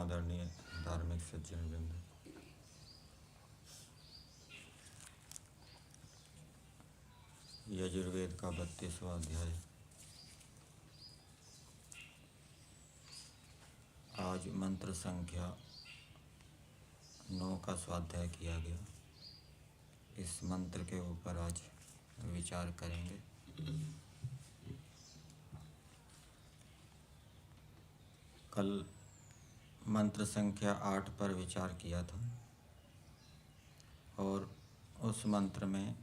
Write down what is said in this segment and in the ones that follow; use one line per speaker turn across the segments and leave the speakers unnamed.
आदरणीय धार्मिक सज्जन वृंद, यजुर्वेद का 32वां अध्याय आज मंत्र संख्या 9 का स्वाध्याय किया गया। इस मंत्र के ऊपर आज विचार करेंगे। कल मंत्र संख्या 8 पर विचार किया था और उस मंत्र में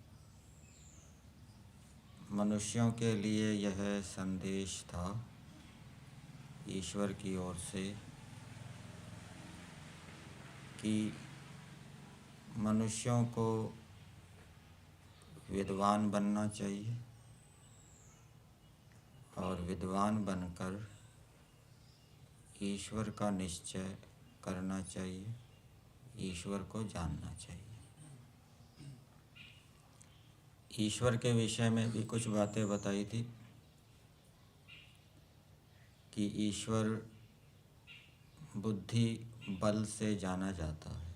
मनुष्यों के लिए यह संदेश था ईश्वर की ओर से कि मनुष्यों को विद्वान बनना चाहिए और विद्वान बनकर ईश्वर का निश्चय करना चाहिए, ईश्वर को जानना चाहिए। ईश्वर के विषय में भी कुछ बातें बताई थी कि ईश्वर बुद्धि बल से जाना जाता है।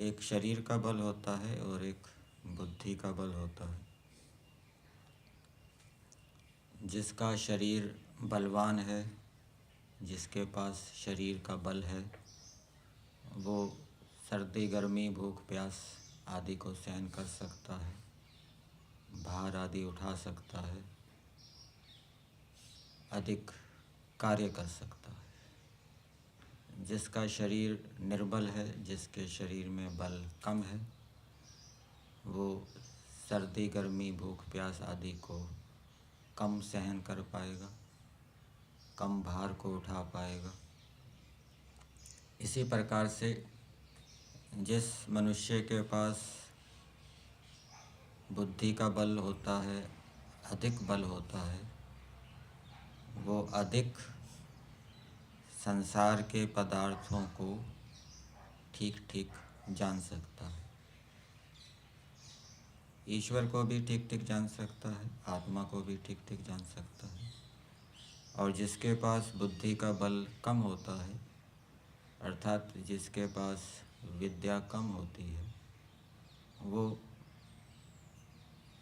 एक शरीर का बल होता है और एक बुद्धि का बल होता है। जिसका शरीर बलवान है, जिसके पास शरीर का बल है, वो सर्दी गर्मी भूख प्यास आदि को सहन कर सकता है, भार आदि उठा सकता है, अधिक कार्य कर सकता है। जिसका शरीर निर्बल है, जिसके शरीर में बल कम है, वो सर्दी गर्मी भूख प्यास आदि को कम सहन कर पाएगा, कम भार को उठा पाएगा। इसी प्रकार से जिस मनुष्य के पास बुद्धि का बल होता है, अधिक बल होता है, वो अधिक संसार के पदार्थों को ठीक ठीक जान सकता है। ईश्वर को भी ठीक ठीक जान सकता है, आत्मा को भी ठीक ठीक जान सकता है। और जिसके पास बुद्धि का बल कम होता है, अर्थात जिसके पास विद्या कम होती है, वो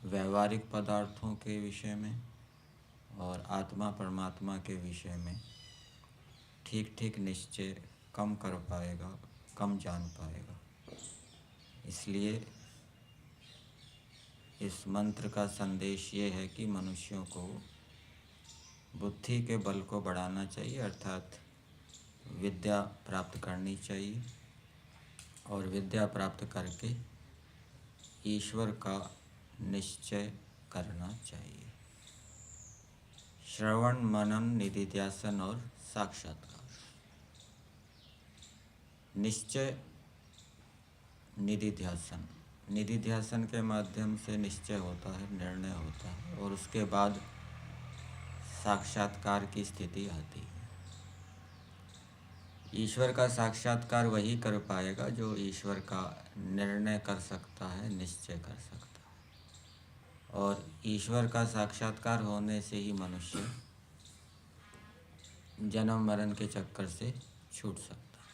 व्यवहारिक पदार्थों के विषय में और आत्मा परमात्मा के विषय में ठीक ठीक निश्चय कम कर पाएगा, कम जान पाएगा। इसलिए इस मंत्र का संदेश ये है कि मनुष्यों को बुद्धि के बल को बढ़ाना चाहिए, अर्थात विद्या प्राप्त करनी चाहिए और विद्या प्राप्त करके ईश्वर का निश्चय करना चाहिए। श्रवण मनन निधिध्यासन और साक्षात्कार। निश्चय निधिध्यासन, निधिध्यासन के माध्यम से निश्चय होता है, निर्णय होता है और उसके बाद साक्षात्कार की स्थिति आती है। ईश्वर का साक्षात्कार वही कर पाएगा जो ईश्वर का निर्णय कर सकता है, निश्चय कर सकता है। और ईश्वर का साक्षात्कार होने से ही मनुष्य जन्म मरण के चक्कर से छूट सकता है।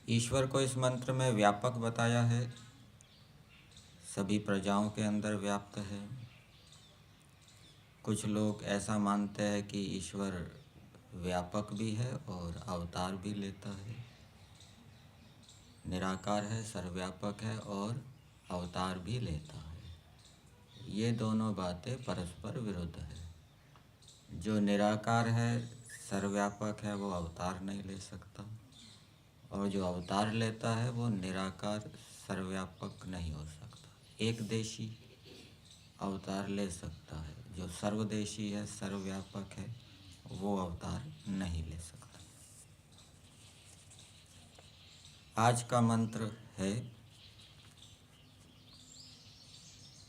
ईश्वर को इस मंत्र में व्यापक बताया है, सभी प्रजाओं के अंदर व्याप्त है। कुछ लोग ऐसा मानते हैं कि ईश्वर व्यापक भी है और अवतार भी लेता है, निराकार है, सर्वव्यापक है और अवतार भी लेता है। ये दोनों बातें परस्पर विरुद्ध है। जो निराकार है, सर्वव्यापक है, वो अवतार नहीं ले सकता और जो अवतार लेता है वो निराकार सर्वव्यापक नहीं हो सकता। एक देशी अवतार ले सकता है, जो सर्वदेशी है, सर्वव्यापक है, वो अवतार नहीं ले सकता। आज का मंत्र है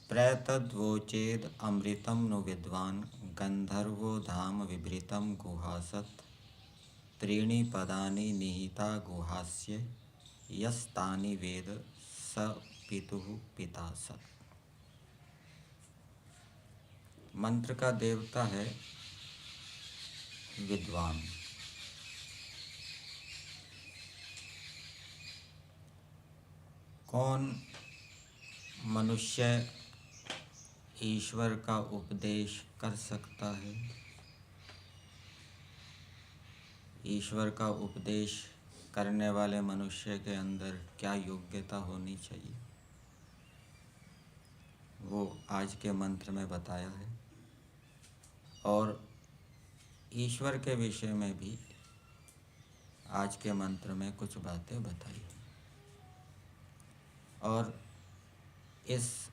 प्रैतद्वोचेद अमृतम नु विद्वान गंधर्वो धाम विभृतम गुहासत त्रीणि पदानि निहिता गुहास्य यस्तानि वेद स पितुः पितासत्। मंत्र का देवता है विद्वान। कौन मनुष्य ईश्वर का उपदेश कर सकता है? ईश्वर का उपदेश करने वाले मनुष्य के अंदर क्या योग्यता होनी चाहिए, वो आज के मंत्र में बताया है। और ईश्वर के विषय में भी आज के मंत्र में कुछ बातें बताई हैं। और इस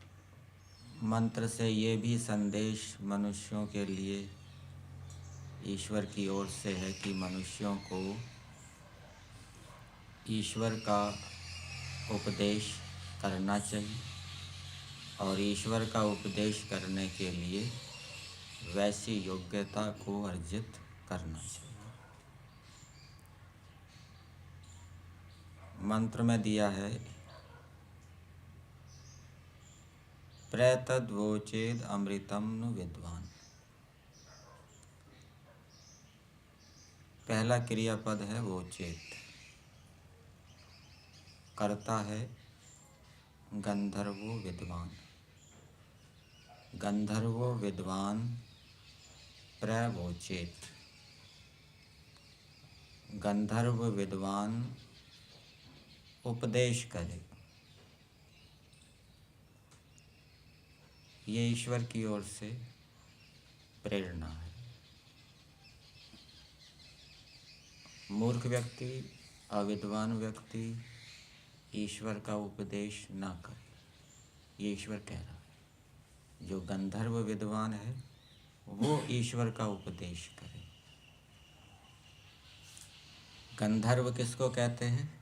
मंत्र से ये भी संदेश मनुष्यों के लिए ईश्वर की ओर से है कि मनुष्यों को ईश्वर का उपदेश करना चाहिए और ईश्वर का उपदेश करने के लिए वैसी योग्यता को अर्जित करना चाहिए। मंत्र में दिया है, प्रैतद्वोचेद अमृतम नु विद्वान। पहला क्रियापद है वोचेत, करता है गंधर्वो विद्वान। गंधर्वो विद्वान प्रवोचेत। गंधर्व विद्वान उपदेश करे। ये ईश्वर की ओर से प्रेरणा है। मूर्ख व्यक्ति, अविद्वान व्यक्ति ईश्वर का उपदेश ना करे, ये ईश्वर कह रहा है। जो गंधर्व विद्वान है वो ईश्वर का उपदेश करे। गंधर्व किसको कहते हैं?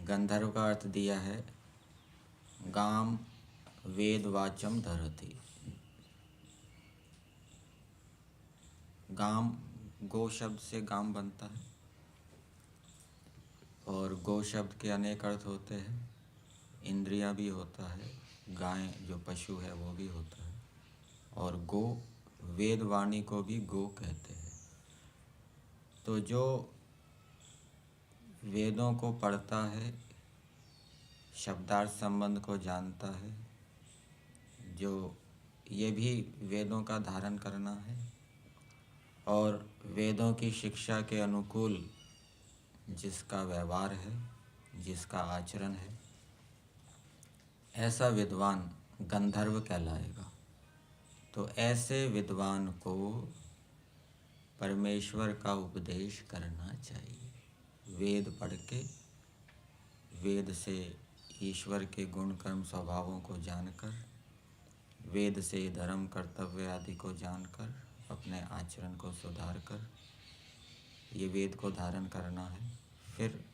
गंधर्व का अर्थ दिया है गाम वेद वाचम धरति। गाम, गो शब्द से गाम बनता है और गो शब्द के अनेक अर्थ होते हैं। इंद्रियां भी होता है, गाय जो पशु है वो भी होता है, और गो वेद वाणी को भी गो कहते हैं। तो जो वेदों को पढ़ता है, शब्दार्थ संबंध को जानता है, जो ये भी वेदों का धारण करना है और वेदों की शिक्षा के अनुकूल जिसका व्यवहार है, जिसका आचरण है, ऐसा विद्वान गंधर्व कहलाएगा। तो ऐसे विद्वान को परमेश्वर का उपदेश करना चाहिए। वेद पढ़ के, वेद से ईश्वर के गुण कर्म स्वभावों को जानकर, वेद से धर्म कर्तव्य आदि को जानकर, अपने आचरण को सुधार कर ये वेद को धारण करना है। फिर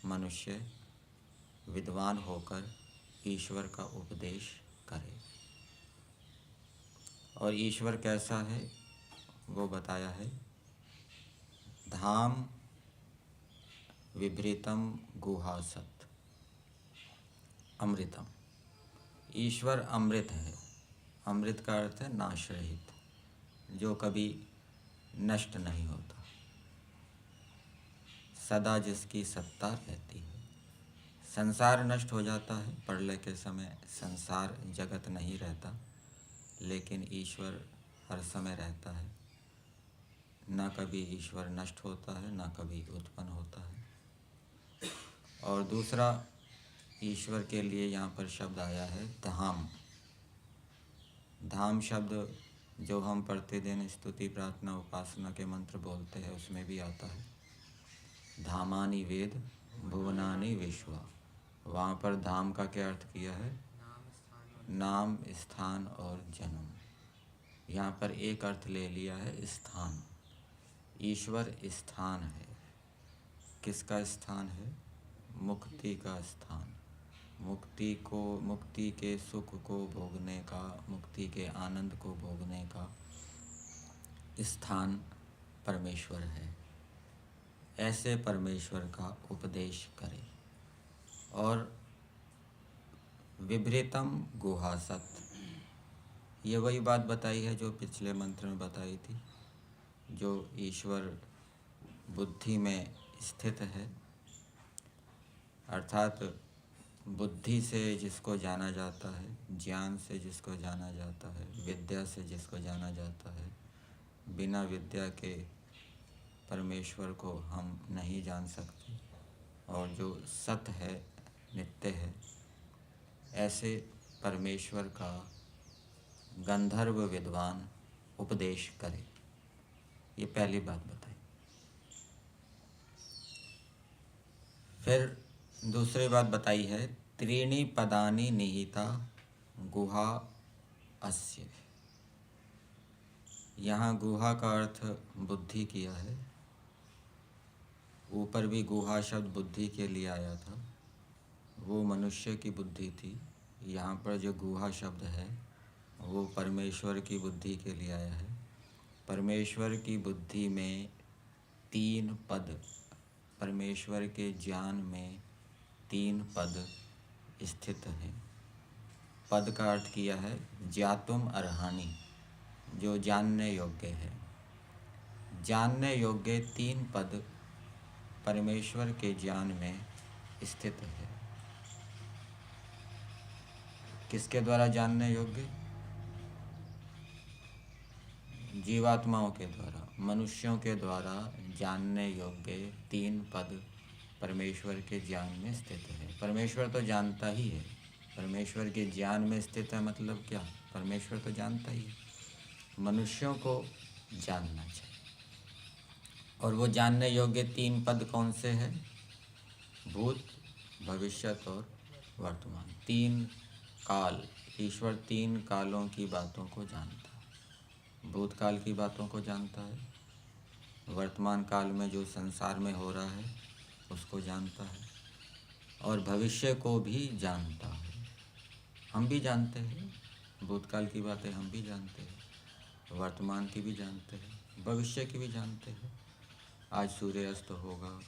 मनुष्य विद्वान होकर ईश्वर का उपदेश करे। और ईश्वर कैसा है वो बताया है, धाम विभृतम गुहासत अमृतम। ईश्वर अमृत है। अमृत का अर्थ है नाश रहित, जो कभी नष्ट नहीं होता, सदा जिसकी सत्ता रहती है। संसार नष्ट हो जाता है, प्रलय के समय संसार जगत नहीं रहता, लेकिन ईश्वर हर समय रहता है। ना कभी ईश्वर नष्ट होता है, ना कभी उत्पन्न होता है। और दूसरा ईश्वर के लिए यहाँ पर शब्द आया है धाम। धाम शब्द जो हम प्रतिदिन स्तुति प्रार्थना उपासना के मंत्र बोलते हैं उसमें भी आता है। धामानि वेद भुवनानि विश्वा। वहाँ पर धाम का क्या अर्थ किया है? नाम, स्थान और जन्म। यहाँ पर एक अर्थ ले लिया है स्थान। ईश्वर स्थान है। किसका स्थान है? मुक्ति का स्थान। मुक्ति को, मुक्ति के सुख को भोगने का, मुक्ति के आनंद को भोगने का स्थान परमेश्वर है। ऐसे परमेश्वर का उपदेश करें। और विभृतम गुहासत, ये वही बात बताई है जो पिछले मंत्र में बताई थी। जो ईश्वर बुद्धि में स्थित है, अर्थात बुद्धि से जिसको जाना जाता है, ज्ञान से जिसको जाना जाता है, विद्या से जिसको जाना जाता है, बिना विद्या के परमेश्वर को हम नहीं जान सकते। और जो सत है, नित्य है, ऐसे परमेश्वर का गंधर्व विद्वान उपदेश करे। ये पहली बात बताई। फिर दूसरी बात बताई है, त्रीणि पदानि निहिता गुहा अस्य। यहाँ गुहा का अर्थ बुद्धि किया है। ऊपर भी गुहा शब्द बुद्धि के लिए आया था, वो मनुष्य की बुद्धि थी। यहाँ पर जो गुहा शब्द है वो परमेश्वर की बुद्धि के लिए आया है। परमेश्वर की बुद्धि में 3 पद, परमेश्वर के ज्ञान में 3 पद स्थित हैं। पद का अर्थ किया है ज्ञातुम अर्हाणि, जो जानने योग्य है। जानने योग्य 3 पद परमेश्वर के ज्ञान में स्थित है। किसके द्वारा जानने योग्य? जीवात्माओं के द्वारा, मनुष्यों के द्वारा जानने योग्य 3 पद परमेश्वर के ज्ञान में स्थित है। परमेश्वर तो जानता ही है, परमेश्वर के ज्ञान में स्थित है मतलब क्या? परमेश्वर तो जानता ही है, मनुष्यों को जानना चाहिए। और वो जानने योग्य 3 पद कौन से हैं? भूत, भविष्यत और वर्तमान। 3 काल, ईश्वर 3 कालों की बातों को जानता है। भूतकाल की बातों को जानता है, वर्तमान काल में जो संसार में हो रहा है उसको जानता है, और भविष्य को भी जानता है। हम भी जानते हैं, भूतकाल की बातें हम भी जानते हैं, वर्तमान की भी जानते हैं, भविष्य की भी जानते हैं। आज सूर्यास्त होगा,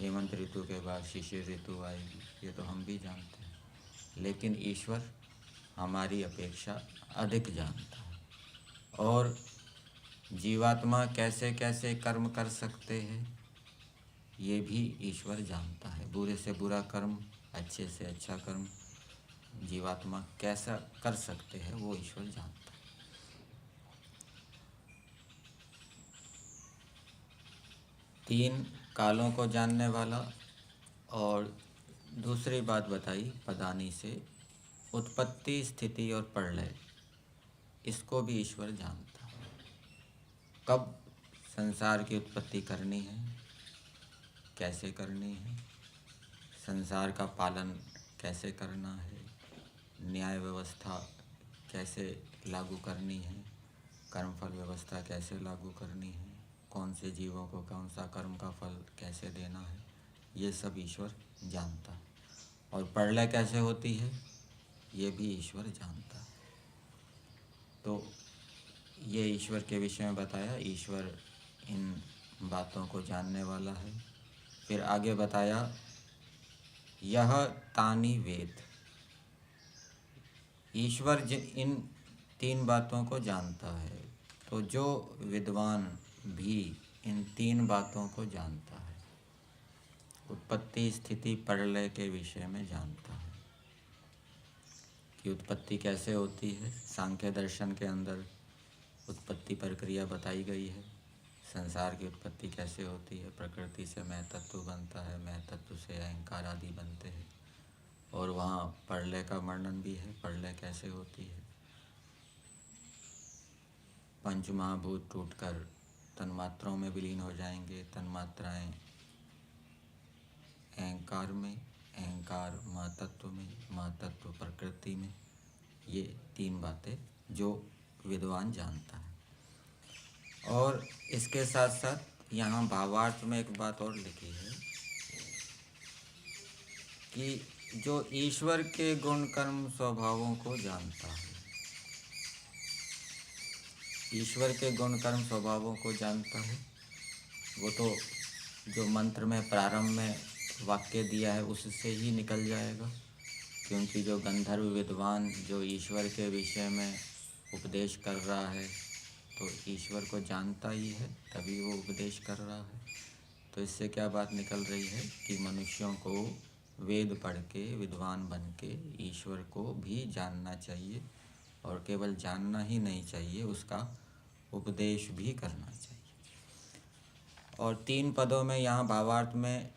हेमंत ऋतु के बाद शिशिर ऋतु आएगी, ये तो हम भी जानते हैं। लेकिन ईश्वर हमारी अपेक्षा अधिक जानता है। और जीवात्मा कैसे कैसे कर्म कर सकते हैं ये भी ईश्वर जानता है। बुरे से बुरा कर्म, अच्छे से अच्छा कर्म जीवात्मा कैसा कर सकते हैं वो ईश्वर जानता है। तीन कालों को जानने वाला। और दूसरी बात बताई पदानी से, उत्पत्ति, स्थिति और प्रलय, इसको भी ईश्वर जानता है। कब संसार की उत्पत्ति करनी है, कैसे करनी है, संसार का पालन कैसे करना है, न्याय व्यवस्था कैसे लागू करनी है, कर्मफल व्यवस्था कैसे लागू करनी है, कौन से जीवों को कौन सा कर्म का फल कैसे देना है, ये सब ईश्वर जानता है। और प्रलय कैसे होती है ये भी ईश्वर जानता है। तो ये ईश्वर के विषय में बताया, ईश्वर इन बातों को जानने वाला है। फिर आगे बताया, यह तानि वेद, ईश्वर इन 3 बातों को जानता है। तो जो विद्वान भी इन 3 बातों को जानता है, उत्पत्ति, स्थिति, प्रलय के विषय में जानता है कि उत्पत्ति कैसे होती है। सांख्य दर्शन के अंदर उत्पत्ति प्रक्रिया बताई गई है, संसार की उत्पत्ति कैसे होती है। प्रकृति से मैं तत्व बनता है, मैं तत्व से अहंकार आदि बनते हैं। और वहाँ प्रलय का वर्णन भी है, प्रलय कैसे होती है। पंच महाभूत टूटकर तन्मात्राओं में विलीन हो जाएंगे, तन्मात्राएं अहंकार में, अहंकार महातत्व में, महातत्व प्रकृति में। ये 3 बातें जो विद्वान जानता है। और इसके साथ साथ यहाँ भावार्थ में एक बात और लिखी है कि जो ईश्वर के गुण कर्म स्वभावों को जानता है, ईश्वर के गुण कर्म स्वभावों को जानता है, वो तो जो मंत्र में प्रारंभ में वाक्य दिया है उससे ही निकल जाएगा। क्योंकि जो गंधर्व विद्वान जो ईश्वर के विषय में उपदेश कर रहा है तो ईश्वर को जानता ही है, तभी वो उपदेश कर रहा है। तो इससे क्या बात निकल रही है कि मनुष्यों को वेद पढ़ के, विद्वान बन के ईश्वर को भी जानना चाहिए, और केवल जानना ही नहीं चाहिए, उसका उपदेश भी करना चाहिए। और 3 पदों में यहाँ भावार्थ में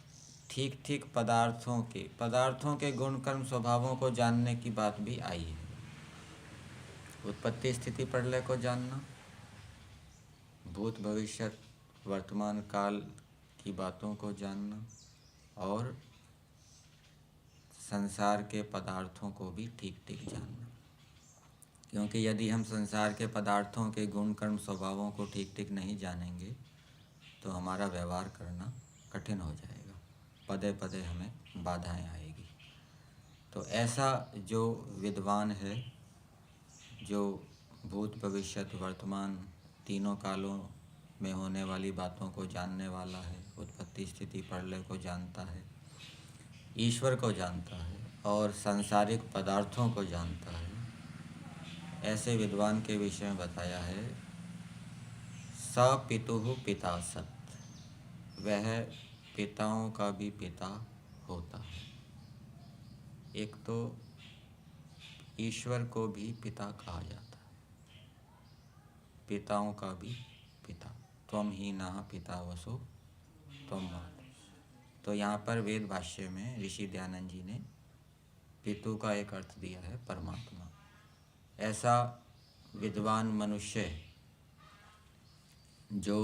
ठीक ठीक पदार्थों के गुण कर्म स्वभावों को जानने की बात भी आई है। उत्पत्ति स्थिति प्रलय को जानना, भूत भविष्य वर्तमान काल की बातों को जानना, और संसार के पदार्थों को भी ठीक ठीक जानना। क्योंकि यदि हम संसार के पदार्थों के गुण कर्म स्वभावों को ठीक ठीक नहीं जानेंगे तो हमारा व्यवहार करना कठिन हो जाएगा, पदे पदे हमें बाधाएं आएगी। तो ऐसा जो विद्वान है, जो भूत भविष्य वर्तमान तीनों कालों में होने वाली बातों को जानने वाला है, उत्पत्ति स्थिति प्रलय को जानता है, ईश्वर को जानता है और सांसारिक पदार्थों को जानता है, ऐसे विद्वान के विषय में बताया है स पितुः पिता सत्, वह पिताओं का भी पिता होता है। एक तो ईश्वर को भी पिता कहा जाता है, पिताओं का भी पिता। त्वम ही नः पिता वसो त्वम माता। तो यहाँ पर वेद भाष्य में ऋषि दयानंद जी ने पितु का एक अर्थ दिया है परमात्मा। ऐसा विद्वान मनुष्य जो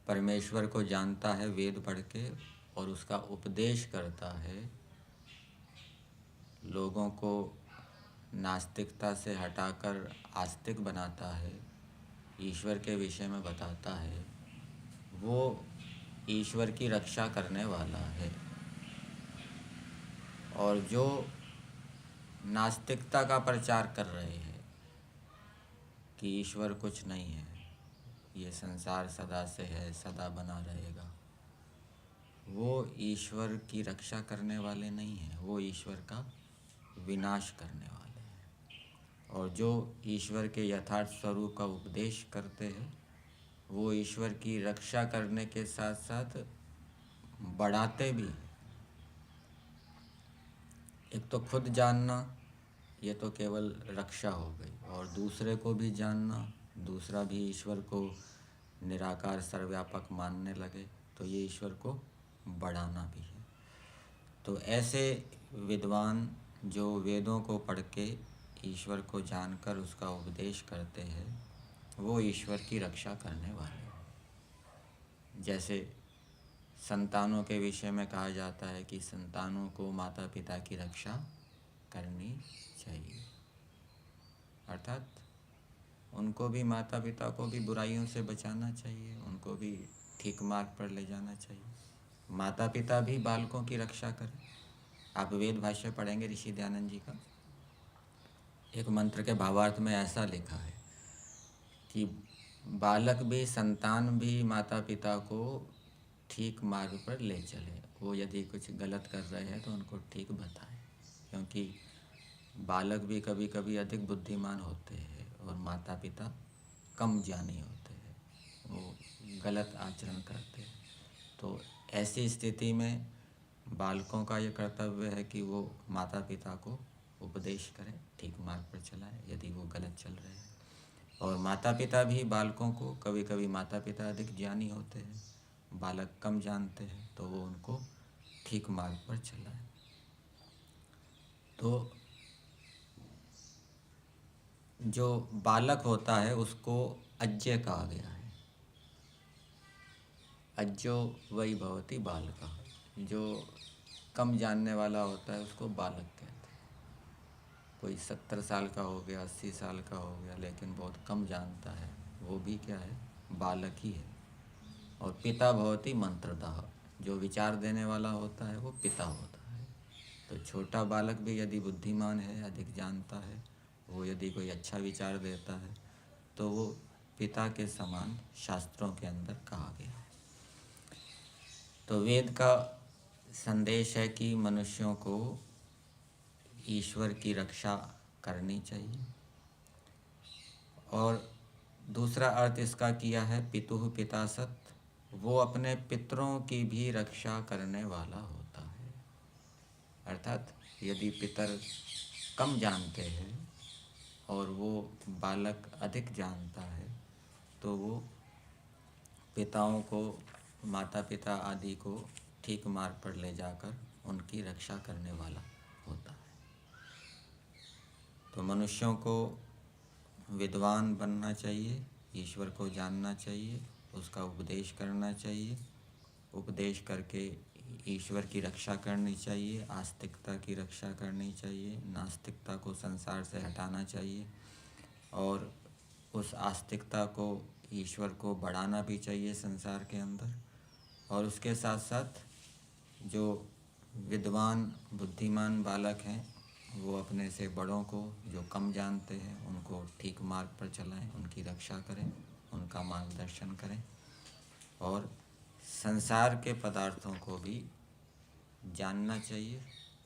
परमेश्वर को जानता है वेद पढ़ के और उसका उपदेश करता है, लोगों को नास्तिकता से हटाकर आस्तिक बनाता है, ईश्वर के विषय में बताता है, वो ईश्वर की रक्षा करने वाला है। और जो नास्तिकता का प्रचार कर रहे हैं कि ईश्वर कुछ नहीं है, ये संसार सदा से है, सदा बना रहेगा, वो ईश्वर की रक्षा करने वाले नहीं हैं, वो ईश्वर का विनाश करने वाले हैं। और जो ईश्वर के यथार्थ स्वरूप का उपदेश करते हैं, वो ईश्वर की रक्षा करने के साथ साथ बढ़ाते भी। एक तो खुद जानना, ये तो केवल रक्षा हो गई, और दूसरे को भी जानना, दूसरा भी ईश्वर को निराकार सर्वव्यापक मानने लगे, तो ये ईश्वर को बढ़ाना भी है। तो ऐसे विद्वान जो वेदों को पढ़ के ईश्वर को जानकर उसका उपदेश करते हैं, वो ईश्वर की रक्षा करने वाले हैं। जैसे संतानों के विषय में कहा जाता है कि संतानों को माता पिता की रक्षा करनी चाहिए, अर्थात उनको भी, माता पिता को भी बुराइयों से बचाना चाहिए, उनको भी ठीक मार्ग पर ले जाना चाहिए। माता पिता भी बालकों की रक्षा करें। आप वेद भाष्य पढ़ेंगे ऋषि दयानंद जी का, एक मंत्र के भावार्थ में ऐसा लिखा है कि बालक भी, संतान भी माता पिता को ठीक मार्ग पर ले चले। वो यदि कुछ गलत कर रहे हैं तो उनको ठीक बताएं, क्योंकि बालक भी कभी कभी अधिक बुद्धिमान होते हैं और माता पिता कम ज्ञानी होते हैं, वो गलत आचरण करते हैं। तो ऐसी स्थिति में बालकों का ये कर्तव्य है कि वो माता पिता को उपदेश करें, ठीक मार्ग पर चलाएं यदि वो गलत चल रहे हैं। और माता पिता भी बालकों को, कभी कभी माता पिता अधिक ज्ञानी होते हैं, बालक कम जानते हैं, तो वो उनको ठीक मार्ग पर चलाएं। तो जो बालक होता है उसको अज्ञ कहा गया है। अज्ञो वै भवति बालकः, जो कम जानने वाला होता है उसको बालक कहते हैं। कोई 70 साल का हो गया, 80 साल का हो गया, लेकिन बहुत कम जानता है, वो भी क्या है, बालक ही है। और पिता भवति मंत्रदः, जो विचार देने वाला होता है वो पिता होता है। तो छोटा बालक भी यदि बुद्धिमान है, अधिक जानता है, वो यदि कोई अच्छा विचार देता है, तो वो पिता के समान शास्त्रों के अंदर कहा गया है। तो वेद का संदेश है कि मनुष्यों को ईश्वर की रक्षा करनी चाहिए, और दूसरा अर्थ इसका किया है पितुः पिता सत, वो अपने पितरों की भी रक्षा करने वाला होता है। अर्थात यदि पितर कम जानते हैं और वो बालक अधिक जानता है तो वो पिताओं को, माता पिता आदि को ठीक मार्ग पर ले जाकर उनकी रक्षा करने वाला होता है। तो मनुष्यों को विद्वान बनना चाहिए, ईश्वर को जानना चाहिए, उसका उपदेश करना चाहिए, उपदेश करके ईश्वर की रक्षा करनी चाहिए, आस्तिकता की रक्षा करनी चाहिए, नास्तिकता को संसार से हटाना चाहिए और उस आस्तिकता को, ईश्वर को बढ़ाना भी चाहिए संसार के अंदर। और उसके साथ साथ जो विद्वान बुद्धिमान बालक हैं वो अपने से बड़ों को, जो कम जानते हैं, उनको ठीक मार्ग पर चलाएं, उनकी रक्षा करें, उनका मार्गदर्शन करें और संसार के पदार्थों को भी जानना चाहिए।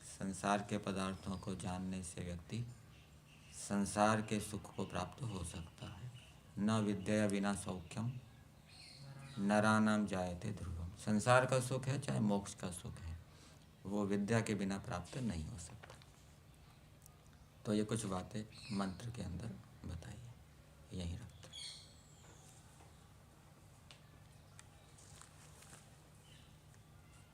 संसार के पदार्थों को जानने से व्यक्ति संसार के सुख को प्राप्त हो सकता है। न विद्या बिना सौख्यम नरानाम जायते ध्रुवम। संसार का सुख है चाहे मोक्ष का सुख है, वो विद्या के बिना प्राप्त नहीं हो सकता। तो ये कुछ बातें मंत्र के अंदर बताइए, यहीं रख।